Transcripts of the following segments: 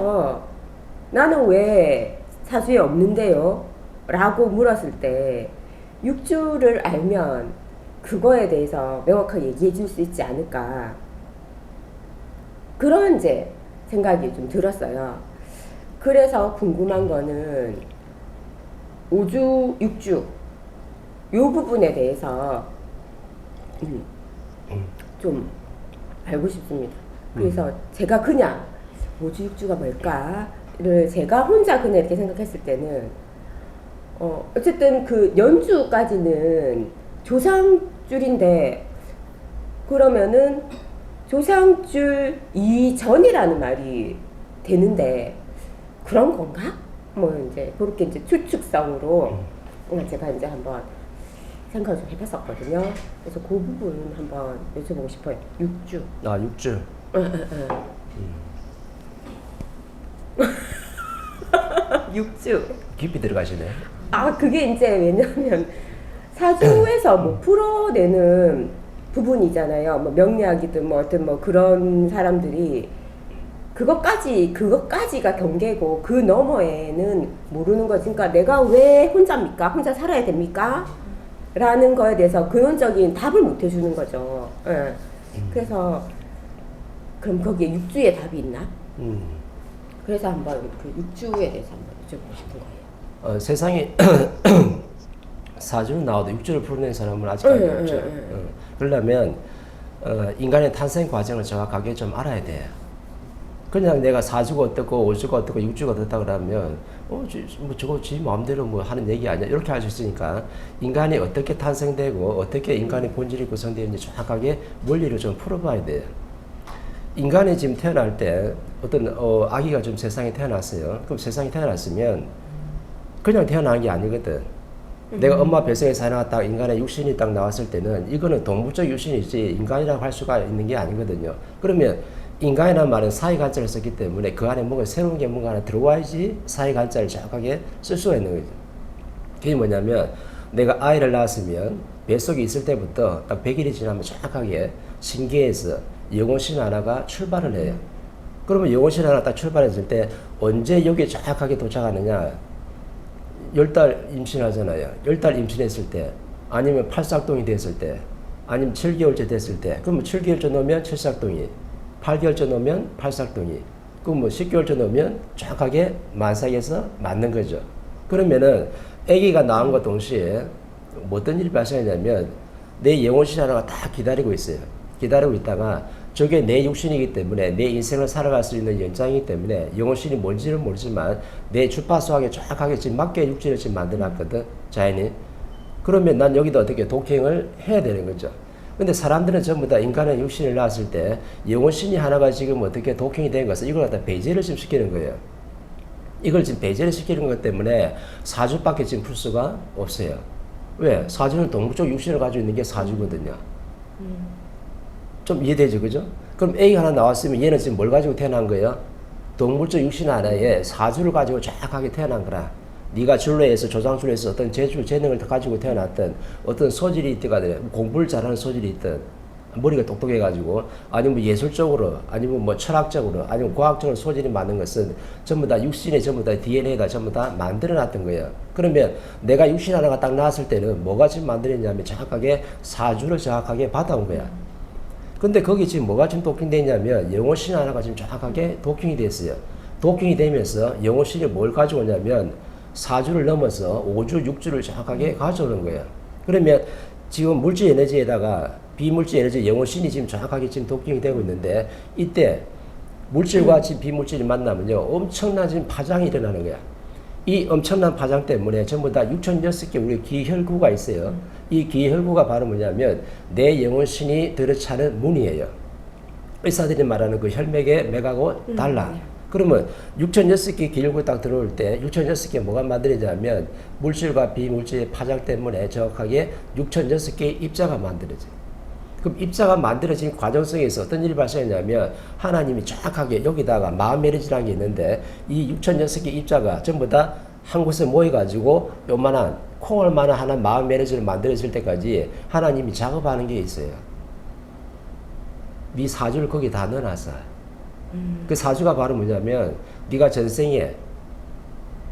그래서 나는 왜 사주에 없는데요? 라고 물었을 때 육주를 알면 그거에 대해서 명확하게 얘기해 줄 수 있지 않을까. 그런 이제 생각이 좀 들었어요. 그래서 궁금한 거는 5주, 6주 요 부분에 대해서 좀 알고 싶습니다. 그래서 제가 그냥 5주, 6주가 뭘까를 제가 혼자 그냥 이렇게 생각했을 때는 어쨌든 그 연주까지는 조상줄인데 그러면은 조상줄 이전이라는 말이 되는데 그런 건가? 뭐 이제 그렇게 이제 추측성으로 제가 이제 한번 생각을 좀 해봤었거든요. 그래서 그 부분 한번 여쭤보고 싶어요. 6주. 아, 6주. 6주. 깊이 들어가시네. 아, 그게 이제 왜냐면 사주에서 뭐 풀어내는 부분이잖아요. 뭐 명리학이든 뭐 어떤 뭐 그런 사람들이 그것까지가 경계고 그 너머에는 모르는 거지. 그러니까 내가 왜 혼자입니까? 혼자 살아야 됩니까? 라는 거에 대해서 근원적인 답을 못 해주는 거죠. 예. 그래서 그럼 거기에 육주의 답이 있나? 그래서 한번 그 육주에 대해서 한번 여쭤보고 싶은 거예요. 세상에 사주는 나와도 육주를 풀어낸 사람은 아직까지 없죠. 그러려면 인간의 탄생 과정을 정확하게 좀 알아야 돼요. 그냥 내가 사주가 어떻고 오주가 어떻고 육주가 어떻다 그러면 뭐 저거 지 마음대로 뭐 하는 얘기 아니야 이렇게 할 수 있으니까 인간이 어떻게 탄생되고 어떻게 인간의 본질이 구성되는지 정확하게 원리를 좀 풀어봐야 돼요. 인간이 지금 태어날 때 어떤 아기가 좀 세상에 태어났어요. 그럼 세상에 태어났으면 그냥 태어난 게 아니거든. 내가 엄마 뱃속에서 나왔다가 인간의 육신이 딱 나왔을 때는 이거는 동물적 육신이지 인간이라고 할 수가 있는 게 아니거든요. 그러면 인간이라는 말은 사회관찰을 썼기 때문에 그 안에 뭔가 새로운 게 뭔가 하나 들어와야지 사회관찰을 정확하게 쓸 수가 있는 거죠. 그게 뭐냐면 내가 아이를 낳았으면 뱃속에 있을 때부터 딱 100일이 지나면 정확하게 신계에서 영혼신 하나가 출발을 해요. 그러면 영혼신 하나 딱 출발했을 때 언제 여기에 정확하게 도착하느냐 10달 임신하잖아요. 10달 임신했을 때 아니면 팔싹동이 됐을 때 아니면 7개월째 됐을 때 그러면 7개월째 넣으면 칠싹동이 8개월째 넣으면 팔싹동이 그럼 뭐 10개월째 넣으면 정확하게 만삭에서 맞는 거죠. 그러면은 아기가 나온 것 동시에 어떤 일이 발생하냐면 내 영혼신 하나가 다 기다리고 있어요. 기다리고 있다가 저게 내 육신이기 때문에 내 인생을 살아갈 수 있는 연장이기 때문에 영혼신이 뭔지는 모르지만 내 주파수하게 정확하게 지금 맞게 육신을 지금 만들어놨거든 자연이. 그러면 난 여기다 어떻게 독행을 해야 되는 거죠. 근데 사람들은 전부 다 인간의 육신을 낳았을 때 영혼신이 하나가 지금 어떻게 독행이 된 것을 이걸 갖다 배제를 지금 시키는 거예요. 이걸 지금 배제를 시키는 것 때문에 사주밖에 지금 풀 수가 없어요. 왜? 사주는 동물적 육신을 가지고 있는 게 사주거든요. 좀 이해되죠, 그죠? 그럼 A가 하나 나왔으면 얘는 지금 뭘 가지고 태어난 거예요? 동물적 육신 하나에 사주를 가지고 정확하게 태어난 거라. 네가 줄레에서 조상줄에서 어떤 재주, 재능을 가지고 태어났던 어떤 소질이 있든 공부를 잘하는 소질이 있든 머리가 똑똑해가지고 아니면 예술적으로 아니면 뭐 철학적으로 아니면 과학적으로 소질이 많은 것은 전부 다 육신에 전부 다 DNA가 전부 다 만들어놨던 거예요. 그러면 내가 육신 하나가 딱 나왔을 때는 뭐가 지금 만들었냐면 정확하게 사주를 정확하게 받아온 거야. 근데 거기 지금 뭐가 지금 도킹되어 있냐면 영혼신 하나가 지금 정확하게 도킹이 됐어요. 도킹이 되면서 영혼신이 뭘 가져오냐면 사주를 넘어서 5주, 6주를 정확하게 가져오는 거예요. 그러면 지금 물질 에너지에다가 비물질 에너지 영혼신이 지금 정확하게 지금 도킹이 되고 있는데 이때 물질과 지금 비물질이 만나면요 엄청난 지금 파장이 일어나는 거야. 이 엄청난 파장 때문에 전부 다 6,006개 우리 기혈구가 있어요. 이 기혈구가 바로 뭐냐면 내 영혼신이 들어차는 문이에요. 의사들이 말하는 그 혈맥의 맥하고 달라. 그러면 6,006개 기혈구 딱 들어올 때 6,006개 뭐가 만들어지냐면 물질과 비물질의 파장 때문에 정확하게 6,006개의 입자가 만들어져요. 그럼 입자가 만들어진 과정 속에서 어떤 일이 발생했냐면 하나님이 정확하게 여기다가 마음의 에너지라는 게 있는데 이 6,006개 입자가 전부 다 한 곳에 모여가지고 요만한 콩알만한 하나 마음의 에너지를 만들어질 때까지 하나님이 작업하는 게 있어요. 네 사주를 거기 다 넣어놨어. 그 사주가 바로 뭐냐면 네가 전생에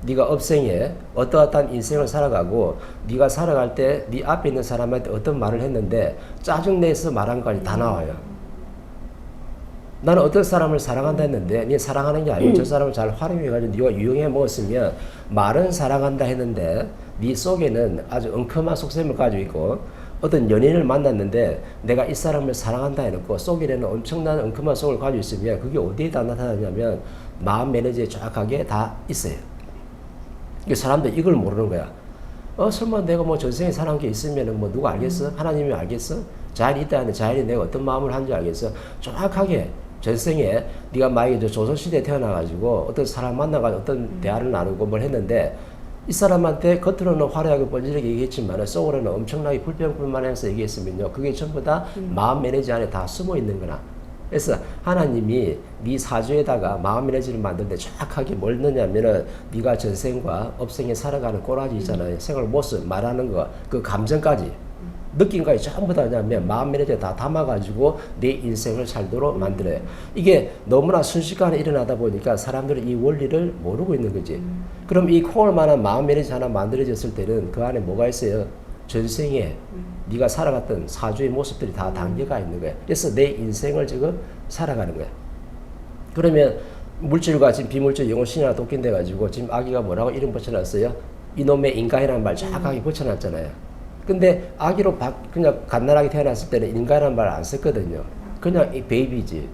네가 업생에 어떠한 인생을 살아가고 네가 살아갈 때 네 앞에 있는 사람한테 어떤 말을 했는데 짜증내서 말한 것까지 다 나와요. 나는 어떤 사람을 사랑한다 했는데 네 사랑하는 게 아니고 저 사람을 잘 활용해가지고 네가 유용해 먹었으면 말은 사랑한다 했는데 네 속에는 아주 엉큼한 속셈을 가지고 있고 어떤 연인을 만났는데 내가 이 사람을 사랑한다 해놓고 속에는 엄청난 엉큼한 속을 가지고 있으면 그게 어디에 다 나타나냐면 마음 매너지에 정확하게 다 있어요. 이 사람들 이걸 모르는 거야. 설마 내가 뭐 전생에 사랑한 게 있으면은 뭐 누가 알겠어? 하나님이 알겠어? 자연이 있다는데 자연이 내가 어떤 마음을 하는지 알겠어? 정확하게 전생에 네가 만약에 조선시대에 태어나가지고 어떤 사람 만나가지고 어떤 대화를 나누고 뭘 했는데 이 사람한테 겉으로는 화려하게 번지르게 얘기했지만 속으로는 엄청나게 불평불만해서 얘기했으면요. 그게 전부 다 마음 매너지 안에 다 숨어 있는 거나. 그래서 하나님이 네 사주에다가 마음 매너지를 만드는데 정확하게 뭘 넣냐면은 네가 전생과 업생에 살아가는 꼬라지 있잖아요. 생활 모습, 말하는 거, 그 감정까지 느낌까지 전부 다 냐면 마음 매너지에 다 담아가지고 내 인생을 살도록 만들어요. 이게 너무나 순식간에 일어나다 보니까 사람들은 이 원리를 모르고 있는 거지. 그럼 이 콩을 만한 마음 매너지 하나 만들어졌을 때는 그 안에 뭐가 있어요? 전생에 네가 살아갔던 사주의 모습들이 다 담겨가 있는 거야. 그래서 내 인생을 지금 살아가는 거야. 그러면 물질과 지금 비물질 영혼 신이나 도끼인데 가지고 지금 아기가 뭐라고 이름 붙여놨어요? 이놈의 인간이라는 말 정확하게 붙여놨잖아요. 근데 아기로 그냥 갓난아기 태어났을 때는 인간이라는 말 안 썼거든요. 그냥 이 베이비지.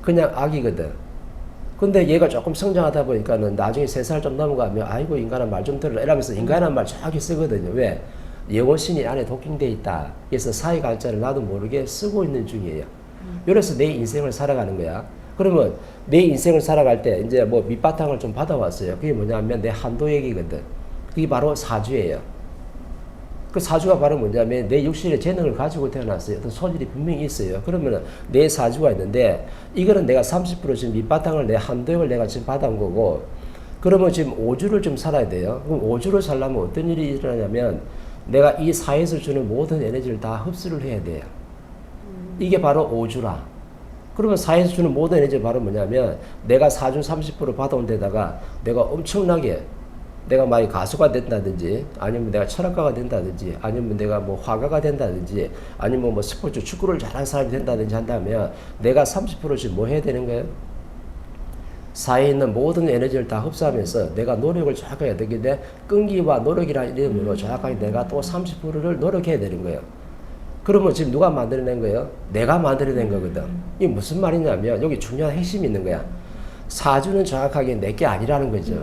그냥 아기거든. 근데 얘가 조금 성장하다 보니까는 나중에 3살 좀 넘어가면 아이고 인간한 말 좀 들어라 이러면서 인간한 말 정확히 쓰거든요. 왜? 영혼신이 안에 도킹돼 있다. 그래서 사회 갈자를 나도 모르게 쓰고 있는 중이에요. 그래서 내 인생을 살아가는 거야. 그러면 내 인생을 살아갈 때 이제 뭐 밑바탕을 좀 받아왔어요. 그게 뭐냐면 내 한도 얘기거든. 그게 바로 사주예요. 그 사주가 바로 뭐냐면 내 육신의 재능을 가지고 태어났어요. 어떤 소질이 분명히 있어요. 그러면 내 사주가 있는데 이거는 내가 30% 지금 밑바탕을 내 한도액을 내가 지금 받아온 거고 그러면 지금 5주를 좀 살아야 돼요. 그럼 5주를 살려면 어떤 일이 일어나냐면 내가 이 사회에서 주는 모든 에너지를 다 흡수를 해야 돼요. 이게 바로 5주라. 그러면 사회에서 주는 모든 에너지가 바로 뭐냐면 내가 사주 30% 받아온 데다가 내가 엄청나게 내가 만약 가수가 된다든지 아니면 내가 철학가가 된다든지 아니면 내가 뭐 화가가 된다든지 아니면 뭐 스포츠 축구를 잘하는 사람이 된다든지 한다면 내가 30%씩 뭐 해야 되는 거예요? 사회에 있는 모든 에너지를 다 흡수하면서 내가 노력을 정확하게 해야 되는데 끈기와 노력이라는 이름으로 정확하게 내가 또 30%를 노력해야 되는 거예요. 그러면 지금 누가 만들어낸 거예요? 내가 만들어낸 거거든. 이게 무슨 말이냐면 여기 중요한 핵심이 있는 거야. 사주는 정확하게 내게 아니라는 거죠.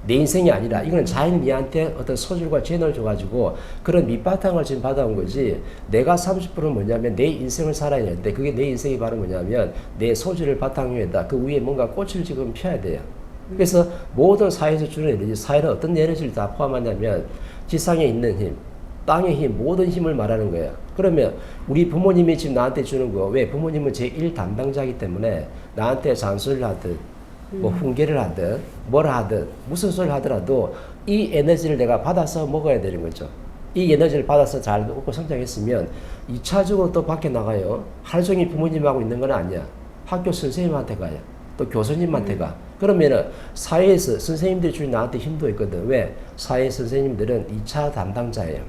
내 인생이 아니라 이거는 자연이 니한테 어떤 소질과 재능을 줘가지고 그런 밑바탕을 지금 받아온 거지. 내가 30%는 뭐냐면 내 인생을 살아야 되는데 그게 내 인생이 바로 뭐냐면 내 소질을 바탕 위에다 그 위에 뭔가 꽃을 지금 펴야 돼요. 그래서 모든 사회에서 주는 에너지, 사회는 어떤 에너지를 다 포함하냐면 지상에 있는 힘, 땅의 힘, 모든 힘을 말하는 거예요. 그러면 우리 부모님이 지금 나한테 주는 거, 왜? 부모님은 제1 담당자이기 때문에 나한테 잔소리를 하든 뭐 훈계를 하든 뭘 하든 무슨 소리를 하더라도 이 에너지를 내가 받아서 먹어야 되는 거죠. 이 에너지를 받아서 잘 먹고 성장했으면 2차적으로 또 밖에 나가요. 하루 종일 부모님하고 있는 건 아니야. 학교 선생님한테 가요. 또 교수님한테 가. 그러면은 사회에서 선생님들이 주는 나한테 힘도 있거든. 왜? 사회 선생님들은 2차 담당자예요.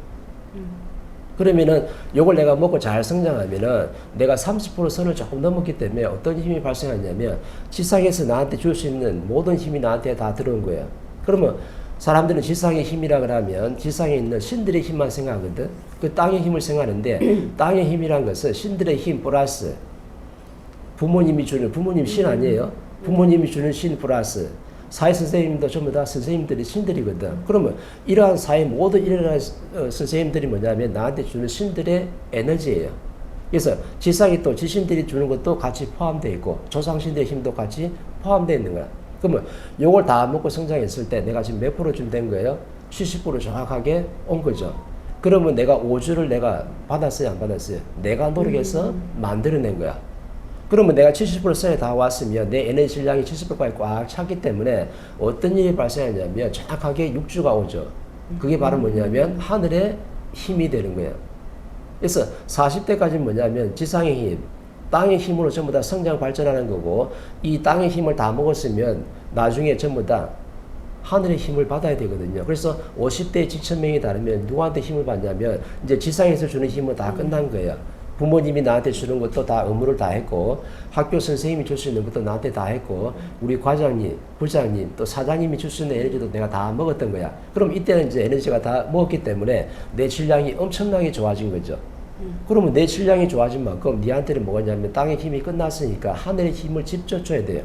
그러면은 요걸 내가 먹고 잘 성장하면은 내가 30% 선을 조금 넘었기 때문에 어떤 힘이 발생하냐면 지상에서 나한테 줄 수 있는 모든 힘이 나한테 다 들어온 거예요. 그러면 사람들은 지상의 힘이라 그러면 지상에 있는 신들의 힘만 생각하거든. 그 땅의 힘을 생각하는데 땅의 힘이란 것은 신들의 힘 플러스 부모님이 주는 부모님 신 아니에요? 부모님이 주는 신 플러스 사회 선생님도 전부 다 선생님들이 신들이거든. 그러면 이러한 사회 모든 일어나는 선생님들이 뭐냐면 나한테 주는 신들의 에너지예요. 그래서 지상에 또 지신들이 주는 것도 같이 포함되어 있고 조상신들의 힘도 같이 포함되어 있는 거야. 그러면 요걸 다 먹고 성장했을 때 내가 지금 몇 프로 좀 된 거예요? 70% 정확하게 온 거죠. 그러면 내가 5주를 내가 받았어요, 안 받았어요? 내가 노력해서 만들어낸 거야. 그러면 내가 70% 선에 다 왔으면 내 에너지 질량이 70%까지 꽉 찼기 때문에 어떤 일이 발생하냐면 정확하게 6주가 오죠. 그게 바로 뭐냐면 하늘의 힘이 되는 거예요. 그래서 40대까지는 뭐냐면 지상의 힘, 땅의 힘으로 전부 다 성장 발전하는 거고 이 땅의 힘을 다 먹었으면 나중에 전부 다 하늘의 힘을 받아야 되거든요. 그래서 50대 지천명이 다르면 누구한테 힘을 받냐면 이제 지상에서 주는 힘은 다 끝난 거예요. 부모님이 나한테 주는 것도 다 의무를 다 했고 학교 선생님이 줄 수 있는 것도 나한테 다 했고 우리 과장님, 부장님, 또 사장님이 줄 수 있는 에너지도 내가 다 먹었던 거야. 그럼 이때는 이제 에너지가 다 먹었기 때문에 내 질량이 엄청나게 좋아진 거죠. 그러면 내 질량이 좋아진 만큼 니한테는 뭐냐면 땅의 힘이 끝났으니까 하늘의 힘을 직접 줘야 돼요.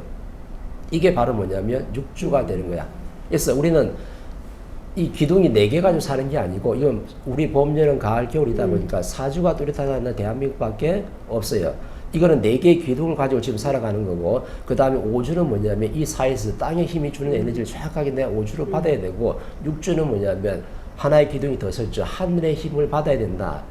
이게 바로 뭐냐면 육주가 되는 거야. 그래서 우리는 이 기둥이 4개 가지고 사는 게 아니고 이건 우리 봄, 여름, 가을, 겨울이다 보니까 사주가 뚜렷하다는 대한민국밖에 없어요. 이거는 4개의 기둥을 가지고 지금 살아가는 거고 그 다음에 5주는 뭐냐면 이 사이에서 땅의 힘이 주는 에너지를 정확하게 내가 5주로 받아야 되고 6주는 뭐냐면 하나의 기둥이 더 설죠. 하늘의 힘을 받아야 된다.